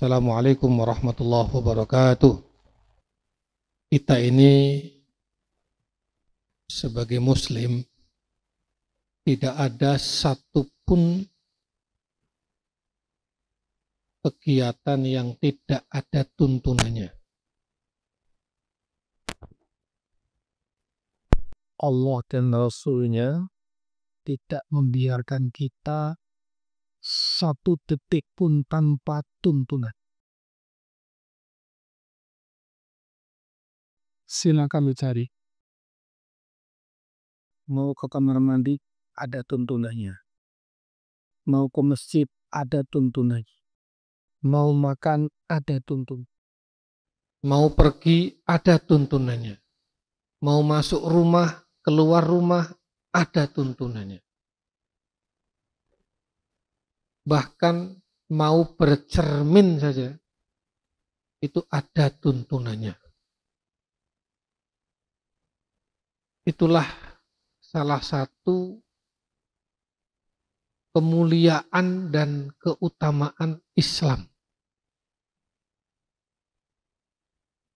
Assalamualaikum warahmatullahi wabarakatuh. Kita ini sebagai muslim tidak ada satupun kegiatan yang tidak ada tuntunannya. Allah dan Rasul-Nya tidak membiarkan kita satu detik pun tanpa tuntunan. Silakan dicari. Mau ke kamar mandi, ada tuntunannya. Mau ke masjid, ada tuntunannya. Mau makan, ada tuntunan. Mau pergi, ada tuntunannya. Mau masuk rumah, keluar rumah, ada tuntunannya. Bahkan mau bercermin saja, itu ada tuntunannya. Itulah salah satu kemuliaan dan keutamaan Islam.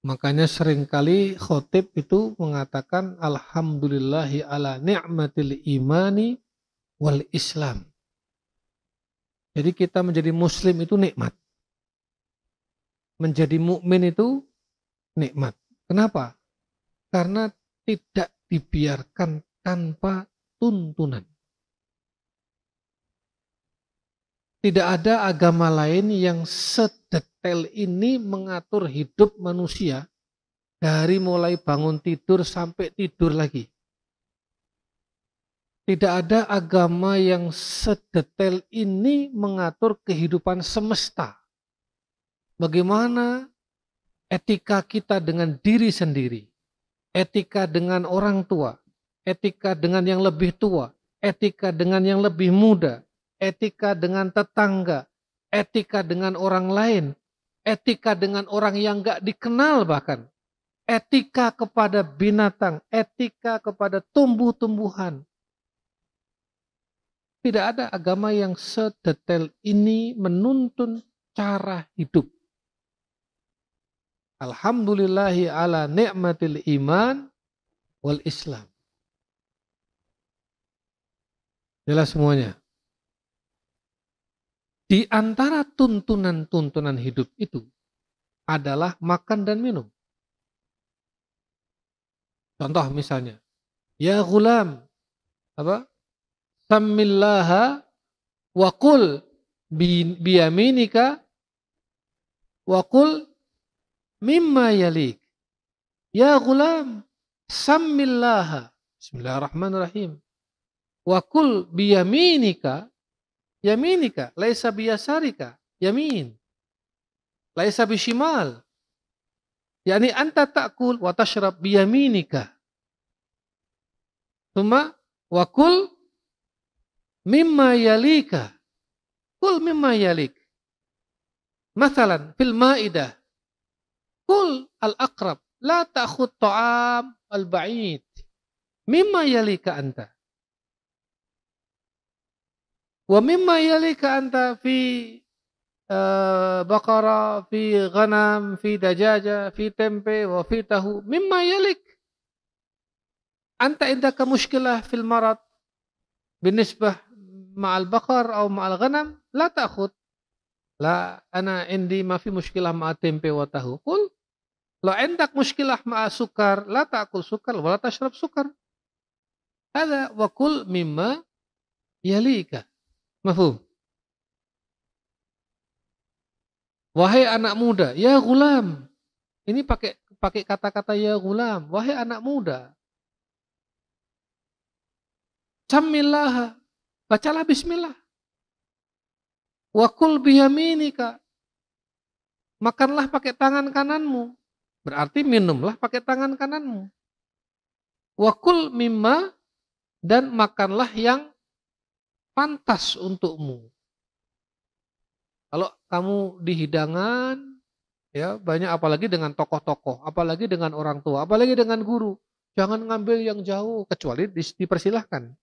Makanya seringkali khotib itu mengatakan alhamdulillahi ala ni'matil imani wal islam. Jadi kita menjadi muslim itu nikmat. Menjadi mukmin itu nikmat. Kenapa? Karena tidak dibiarkan tanpa tuntunan. Tidak ada agama lain yang sedetail ini mengatur hidup manusia dari mulai bangun tidur sampai tidur lagi. Tidak ada agama yang sedetail ini mengatur kehidupan semesta. Bagaimana etika kita dengan diri sendiri, etika dengan orang tua, etika dengan yang lebih tua, etika dengan yang lebih muda, etika dengan tetangga, etika dengan orang lain, etika dengan orang yang gak dikenal bahkan, etika kepada binatang, etika kepada tumbuh-tumbuhan. Tidak ada agama yang sedetail ini menuntun cara hidup. Alhamdulillahi ala ni'matil iman wal islam. Jelas semuanya. Di antara tuntunan-tuntunan hidup itu adalah makan dan minum. Contoh misalnya, ya ghulam, apa? Sammillaha wa qul biyaminika wa qul mimma yalik. Ya ghulam, sammillaha. Bismillahirrahmanirrahim. Wa qul biyaminika. Yaminika, laisa biyasarika, yamin. Laisa bishimal. Yani anta ta'kul wa tashrab biyaminika. Thumma wa kul mimma yalika. Kul mimma yalik. Mathalan fil ma'idah. Kul al-aqrab. La ta'khud ta'am al-ba'id. Mimma yalika anta. Wa mimma yalika anta fi baqara, fi ghanam, fi dajaja, fi tempe, wa fi tahu. Mimma yalik. Anta indaka mushkilah fil marad binisbah ma'al baqar atau ma'al ghanam, la ta'khud. La ana indi ma fi mushkilah ma'a tempe wa tahu. Qul law indak mushkilah ma'a sukar, la ta'kul sukar wa la tashrab sukar. Hadha wa kul mimma yalika. Mafhum? Wahai anak muda, ya ghulam. Ini pakai kata-kata ya ghulam. Wahai anak muda. Sammillaha. Bacalah bismillah. Wa kul biyaminika. Makanlah pakai tangan kananmu. Berarti minumlah pakai tangan kananmu. Wa kul mimma, dan makanlah yang pantas untukmu. Kalau kamu di hidangan, ya banyak, apalagi dengan tokoh-tokoh, apalagi dengan orang tua, apalagi dengan guru, jangan ngambil yang jauh, kecuali dipersilahkan.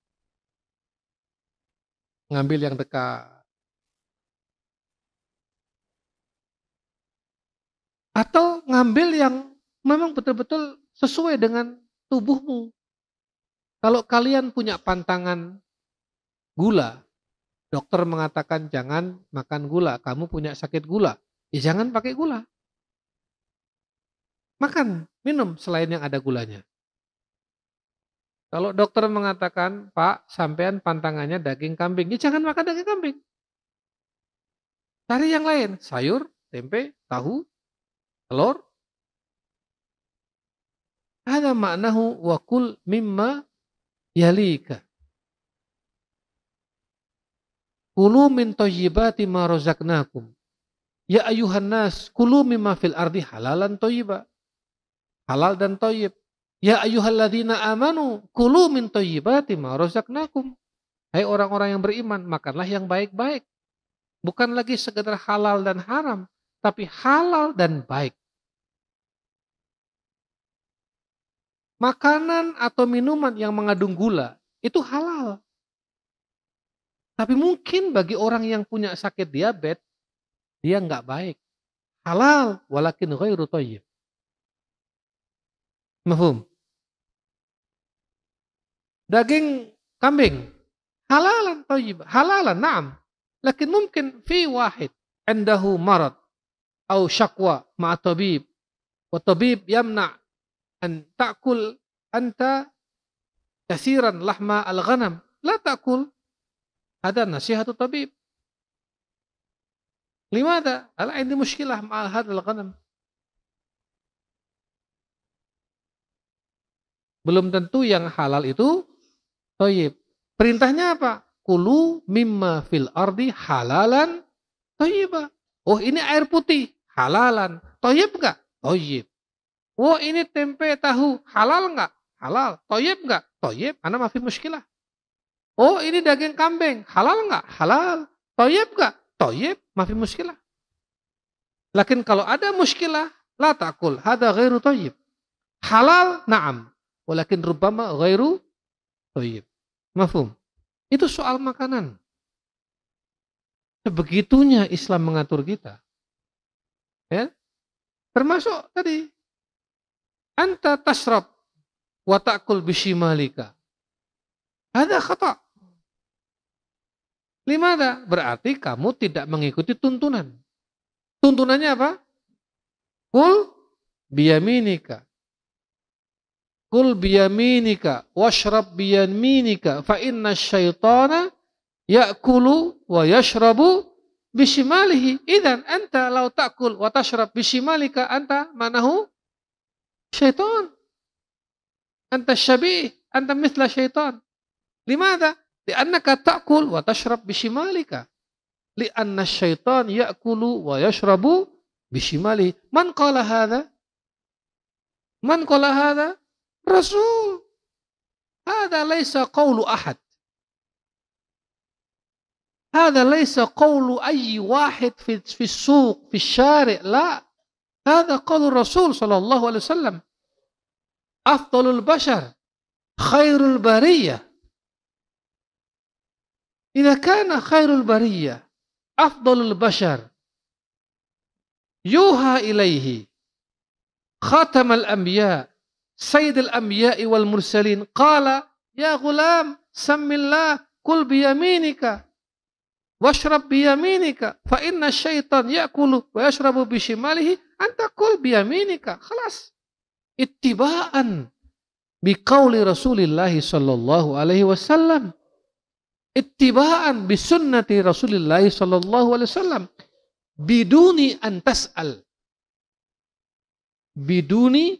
Ngambil yang dekat. Atau ngambil yang memang betul-betul sesuai dengan tubuhmu. Kalau kalian punya pantangan gula, dokter mengatakan jangan makan gula, kamu punya sakit gula, ya jangan pakai gula. Makan, minum selain yang ada gulanya. Kalau dokter mengatakan, Pak, sampean pantangannya daging kambing, ya jangan makan daging kambing. Cari yang lain, sayur, tempe, tahu, telur. Ada maknahu wa kul mimma yalika. Kulu min thayyibati ma razaqnakum. Ya ayuhan nas, kulu mimma fil ardi halalan thayyiba. Halal dan thayyib. Ya ayyuhalladzina amanu, kulu min thayyibati ma razaqnakum. Hai orang-orang yang beriman, makanlah yang baik-baik. Bukan lagi sekedar halal dan haram, tapi halal dan baik. Makanan atau minuman yang mengandung gula, itu halal. Tapi mungkin bagi orang yang punya sakit diabetes, dia nggak baik. Halal, walakin ghairu thayyib. Mafhum? Daging kambing, halalan thayyib, halalan, na'am. Lakin mungkin fi wahid, indahu marad, au syakwa ma'a tabib, wa tabib yamna' an ta'kul anta kasiran lahma al-ghanam. La ta'kul. Hada nasihatu tabib. Limada? Ala indi mushkilah ma'al hadal ghanam. Belum tentu yang halal itu thayyib. Perintahnya apa? Kulu mimma fil ardi halalan thayyiba. Oh, ini air putih, halalan. Thayyib enggak? Thayyib. Oh, ini tempe tahu, halal enggak? Halal. Thayyib enggak? Thayyib. Ana ma fi mushkilah. Oh, ini daging kambing, halal enggak? Halal. Thayyib enggak? Thayyib, ma fi mushkilah. Lakin kalau ada mushkilah, la ta'kul, hada ghairu thayyib. Halal, na'am. Walakin rubbama ghairu thayyib. Mafhum? Itu soal makanan. Sebegitunya Islam mengatur kita. Ya? Termasuk tadi, anta tasrab wa ta'kul bishimalika. Ada khata'. Limada? Berarti kamu tidak mengikuti tuntunan. Tuntunannya apa? Kul biyaminika. Kul biyaminika washrab biyaminika fa inna syaitana ya'kulu wa yashrabu bishimalihi. Idan anta law ta'kul wa tashrab bishimalika anta manahu syaitan. Anta syabih, anta mithla syaitan. Limada? Li'annaka ta'kul wa tashrab bishimalika. Li'anna syaitan ya'kulu wa yashrabu bishimalihi. Man qala hadha? Man qala hadha? Rasul. Hadha laysa qawlu ahad. Hadha laysa qawlu ayyi wahid fi suq, fi syari'. La. Hadha qawlu Rasul sallallahu alaihi wasallam. Afdalul bashar. Khairul bariyah. Idza kana khairul bariyah afdalul bashar yuha ilaihi khatamal anbiya sayyidul anbiya wal mursalin qala ya ghulam sammillah kul biyaminika washrab biyaminika fa inna syaitan ya'kulu wa yashrabu bishimalihi anta kul biyaminika. Khalas, ittiba'an biqauli Rasulillah sallallahu alaihi wasallam, ittiba'an bisunnati Rasulillah sallallahu alaihi wasallam, biduni an tas'al. Biduni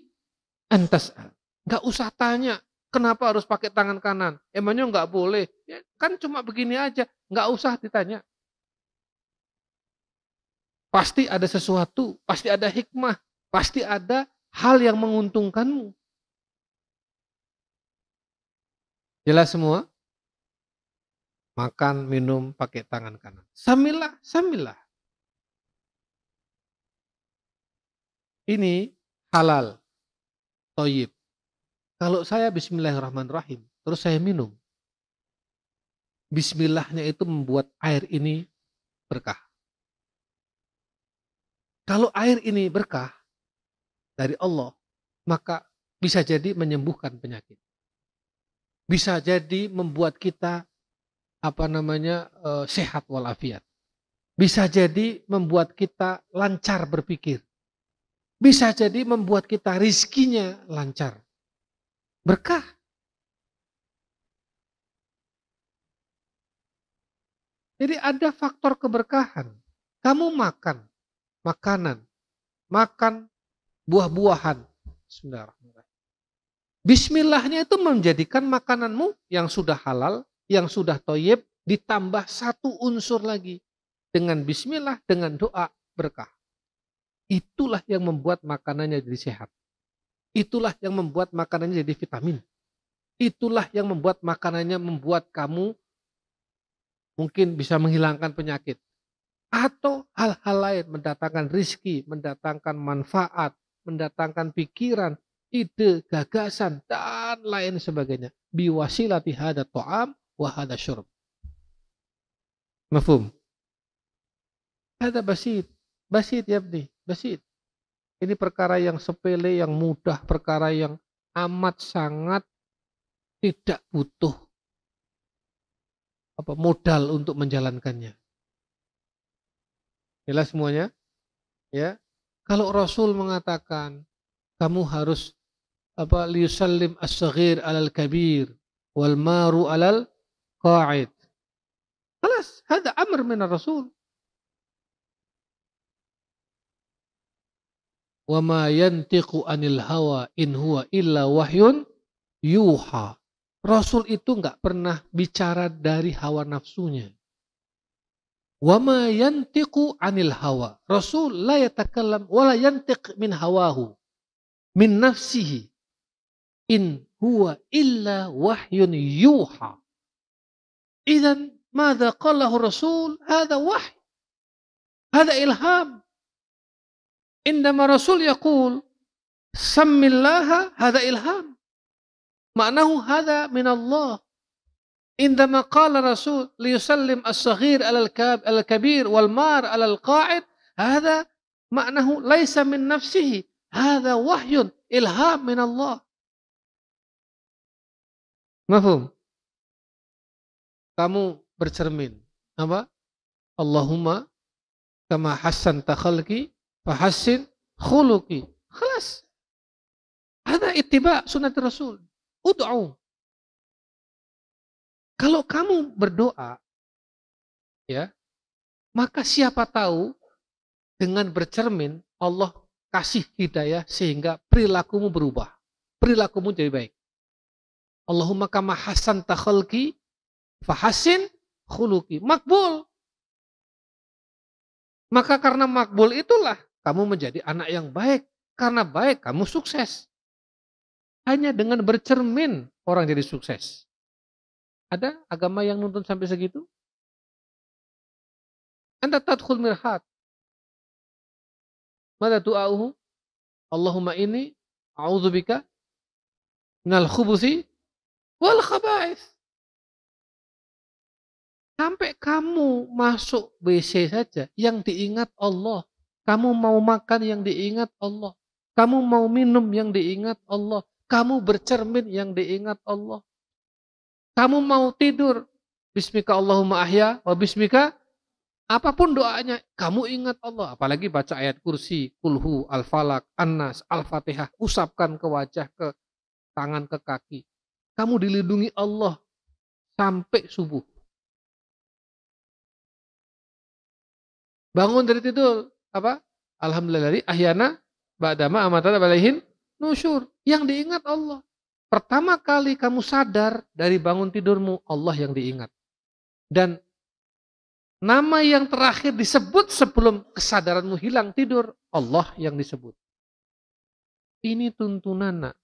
an tas'al. Enggak usah tanya, kenapa harus pakai tangan kanan? Emangnya enggak boleh? Ya, kan cuma begini aja, enggak usah ditanya. Pasti ada sesuatu, pasti ada hikmah, pasti ada hal yang menguntungkanmu. Jelas semua? Makan, minum, pakai tangan kanan. Samillah, samillah. Ini halal, thayyib. Kalau saya bismillahirrahmanirrahim, terus saya minum. Bismillahnya itu membuat air ini berkah. Kalau air ini berkah, dari Allah, maka bisa jadi menyembuhkan penyakit. Bisa jadi membuat kita sehat walafiat. Bisa jadi membuat kita lancar berpikir. Bisa jadi membuat kita rizkinya lancar. Berkah. Jadi ada faktor keberkahan. Kamu makan makanan, makan buah-buahan. Bismillahirrahmanirrahim. Bismillahnya itu menjadikan makananmu yang sudah halal, yang sudah thayyib, ditambah satu unsur lagi. Dengan bismillah, dengan doa, berkah. Itulah yang membuat makanannya jadi sehat. Itulah yang membuat makanannya jadi vitamin. Itulah yang membuat makanannya membuat kamu mungkin bisa menghilangkan penyakit. Atau hal-hal lain, mendatangkan rizki, mendatangkan manfaat, mendatangkan pikiran, ide, gagasan, dan lain sebagainya. Biwasilati hada ta'am wa hada syurb. Mafhum? Hada basit. Basit ya bni. Basit. Ini perkara yang sepele, yang mudah, perkara yang amat sangat tidak butuh modal untuk menjalankannya. Jelas semuanya? Ya. Kalau Rasul mengatakan kamu harus liyusallim as-saghir 'alal kabir wal maru 'alal qa'id. Khalas, hada amr min ar-rasul. Wa ma yantiqu 'anil hawa in huwa illa wahyun yuha. Rasul itu enggak pernah bicara dari hawa nafsunya. Wa ma yantiqu 'anil hawa. Rasul la yatakallam wa la yantiq min hawahu. Min nafsihi. In huwa illa wahyun yuha. Idzan madza qalahu Rasul? Hadza wahy. Hadza ilham. Indama Rasul yaqul sammillaha hadza ilham. Ma'nahu hadza min Allah. Indama qala Rasul liyusallim as-saghir 'alal kabir wal mar 'alal qa'id, hadza ma'nahu laisa min nafsihi, hadza wahyun ilham min Allah. Mafhum? Kamu bercermin. Apa? Allahumma kama hassanta khalqi fahassin khuluqi. Khalas. Hadza ittiba' sunnat Rasul. Ud'u. Kalau kamu berdoa, ya, maka siapa tahu dengan bercermin Allah kasih hidayah sehingga perilakumu berubah. Perilakumu jadi baik. Allahumma kama hasanta khalqi fahassin khuluqi. Makbul. Maka karena makbul itulah kamu menjadi anak yang baik. Karena baik kamu sukses. Hanya dengan bercermin orang jadi sukses. Ada agama yang nuntun sampai segitu? Anta tadkhul mirhat. Mada du'auhu? Allahumma inni a'udzubika minal khubuthi wal khaba'ith. Sampai kamu masuk WC saja yang diingat Allah. Kamu mau makan yang diingat Allah. Kamu mau minum yang diingat Allah. Kamu bercermin yang diingat Allah. Kamu mau tidur, bismika Allahumma ahya wa bismika, apapun doanya, kamu ingat Allah. Apalagi baca ayat kursi, kulhu, al-falak, an-nas, al-fatihah, usapkan ke wajah, ke tangan, ke kaki. Kamu dilindungi Allah sampai subuh. Bangun dari tidur, apa? Alhamdulillah, ahyana ba'dama amatana balaihin nusyur. Yang diingat Allah. Pertama kali kamu sadar dari bangun tidurmu, Allah yang diingat. Dan nama yang terakhir disebut sebelum kesadaranmu hilang tidur, Allah yang disebut. Ini tuntunan, nak.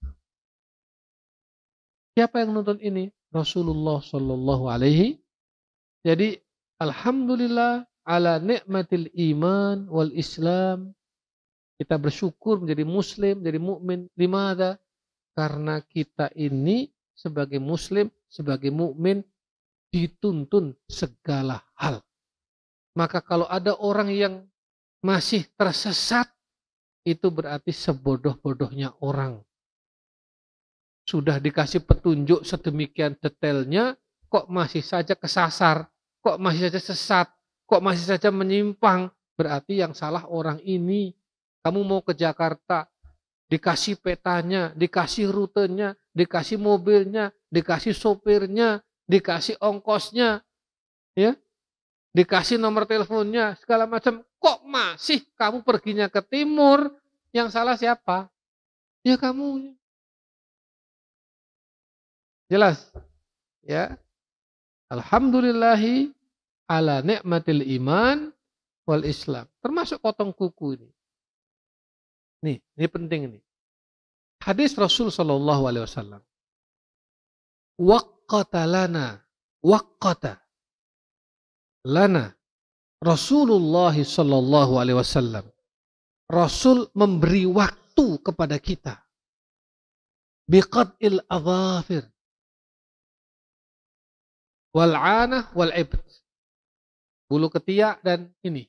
Siapa yang nonton ini? Rasulullah Shallallahu Alaihi. Jadi, alhamdulillah ala nikmatil iman wal Islam. Kita bersyukur menjadi muslim, menjadi mukmin. Limada? Karena kita ini sebagai muslim, sebagai mukmin dituntun segala hal. Maka kalau ada orang yang masih tersesat, itu berarti sebodoh-bodohnya orang. Sudah dikasih petunjuk sedemikian detailnya, kok masih saja kesasar, kok masih saja sesat, kok masih saja menyimpang. Berarti yang salah orang ini. Kamu mau ke Jakarta, dikasih petanya, dikasih rutenya, dikasih mobilnya, dikasih sopirnya, dikasih ongkosnya, ya, dikasih nomor teleponnya, segala macam. Kok masih kamu perginya ke timur? Yang salah siapa? Ya kamu. Jelas? Ya. Alhamdulillahi ala ni'matil iman wal Islam. Termasuk potong kuku ini. Nih, ini penting ini. Hadis Rasul sallallahu alaihi wasallam. Waqqata lana, waqqata lana Rasulullah sallallahu alaihi wasallam. Rasul memberi waktu kepada kita. Biqad'il adhafir wal 'anah wal 'ibd. Bulu ketiak dan ini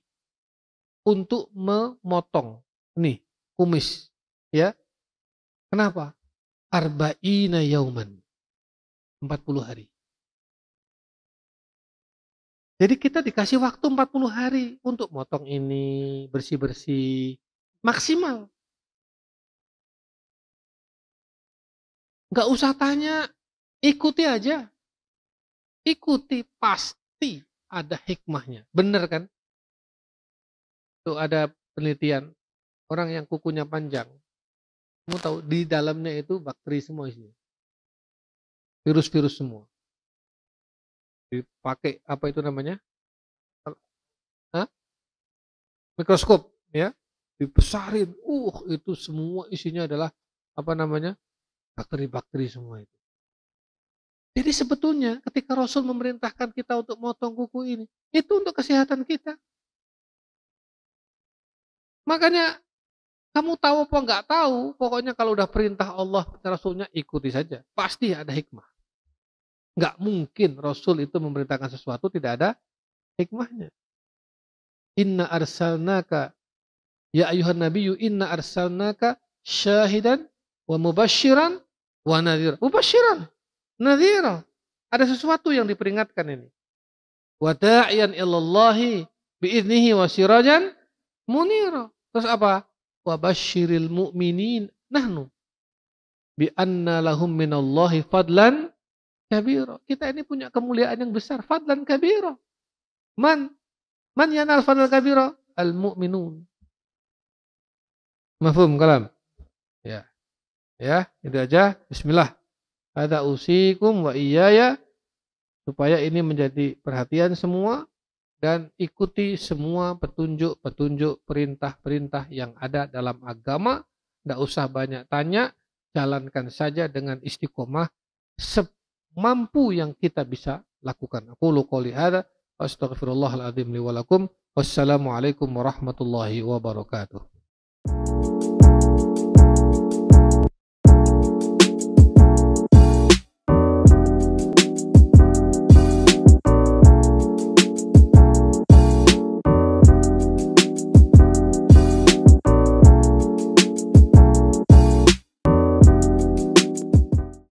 untuk memotong nih kumis, ya. Kenapa? Arba'ina yauman. 40 hari. Jadi kita dikasih waktu 40 hari untuk motong ini, bersih-bersih, maksimal. Nggak usah tanya, ikuti aja. Ikuti, pasti ada hikmahnya. Bener kan? Tuh ada penelitian, orang yang kukunya panjang. Kamu tahu, di dalamnya itu bakteri semua isinya. Virus-virus semua. Dipakai, apa itu namanya? Hah? Mikroskop, ya. Dibesarin. Itu semua isinya adalah, apa namanya? Bakteri-bakteri semua itu. Jadi sebetulnya ketika Rasul memerintahkan kita untuk motong kuku ini, itu untuk kesehatan kita. Makanya kamu tahu apa nggak tahu, pokoknya kalau udah perintah Allah Rasulnya ikuti saja. Pasti ada hikmah. Nggak mungkin Rasul itu memerintahkan sesuatu tidak ada hikmahnya. Inna arsalnaka, ya ayuhan nabiyyu, inna arsalnaka syahidan wa mubasyiran wa nadhira. Mubasyiran, nadhira. Ada sesuatu yang diperingatkan ini. Wa da'iyan ilallahi bi'idnihi wa sirajan munira. Terus apa? Wa basyiril mu'minin nahnu bi anna lahum minallahi fadlan kabira. Kita ini punya kemuliaan yang besar, fadlan kabira. Man yanal fadlan kabira? Al mu'minun. Mafhum kalam? Ya. Ya, itu aja. Bismillah. Hadza usikum wa iyaya, supaya ini menjadi perhatian semua dan ikuti semua petunjuk-petunjuk, perintah-perintah yang ada dalam agama. Tidak usah banyak tanya, jalankan saja dengan istiqomah semampu yang kita bisa lakukan. Aqulu qouli hadza, astaghfirullahal azim li wa lakum. Wassalamualaikum warahmatullahi wabarakatuh.